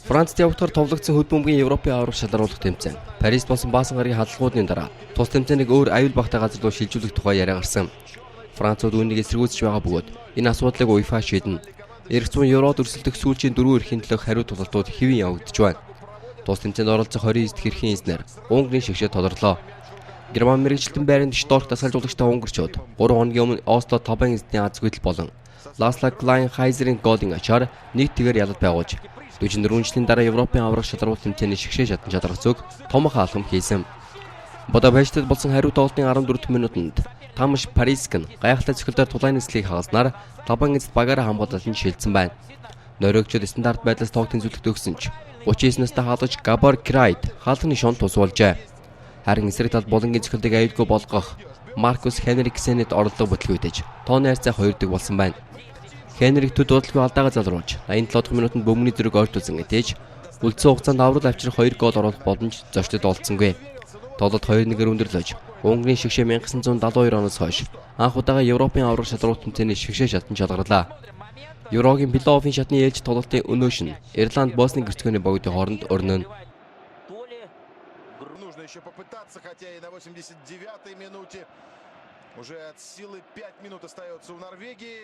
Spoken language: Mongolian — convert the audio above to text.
Францд явагдахаар товлогдсон хөдөлмөрийн Европын аварга шалгаруулах тэмцээн. Парис болсон баасан гарагийн хаалцлагуудын дараа тус тэмцээнийг өөр аюул багтаа газар руу шилжүүлэх тухай яриа гарсан. Францууд үүнийг эсэргүүцэж байгаа бөгөөд энэ асуудлыг УЕФА шийднэ. Эх зуун Еврод өрсөлдөх сүүлчийн 4 эрхийн төлөөх хариу тулалтууд хэвэн явагдаж байна. Тус тэмцээнд оролцох 29 дэх эрхийн эзнэр Унгарийн шигшээ тодорлоо. Герман мэргэжилтэн байранд шторх дасгалжуулагчтай унгарчууд 3 хоногийн өмнө Осло 5 эзний аз гүйтэл болон Ласло Клайнхайзерийн голын ачаар 1-1 ялалт байгуулж 44 жилийн дараа Европын аварга шалгаруулах тэмцээний шигшээ шатан шалрах зүг томхон алхам хийсэн. Будапештад болсон хариу тоглолтын 14 минутанд Тамаш Парискн гайхалтай цохилдоор тулааны эслийг хагалснаар 5 эзэд багаараа хамгаалалтанд шилжсэн байна. Норвегчууд стандарт байдлаас тоог тэнцвэрлэгт өгсөн ч 39 настай хаалгач Габор Крайт хаалганы шонд тусуулжээ. Харин эсрэг талд булангийн цохилтыг аюулгүй болгох Маркус Хенриксенэд орлого бүтлгүйдэж тооны хайрцаг 2-2 болсон байна. Хенрик төд удалгүй алдаагаа залруулж 87 дахь минутанд бөмбөгийн зэрэг ойртуулсан гэтээж үлдсэн хугацаанд аврал авчрах 2 гол оруулах боломж зочдод олдсонгүй. Тоглолт 2-1-ээр өндөрлөж Унгарийн шигшээ 1972 оноос хойш анх удаага Европын аварга шалгаруулах тэмцээний шигшээ шатан шалгарлаа. Еврогийн плей-оффын шатны ээлж тоглолтын өнөөш нь Ирланд Босны гэрцгөөний богдын хооронд өрнөнө. Нужно еще попытаться, хотя и на 89-й минуте. Уже от силы 5 минут остается у Норвегии.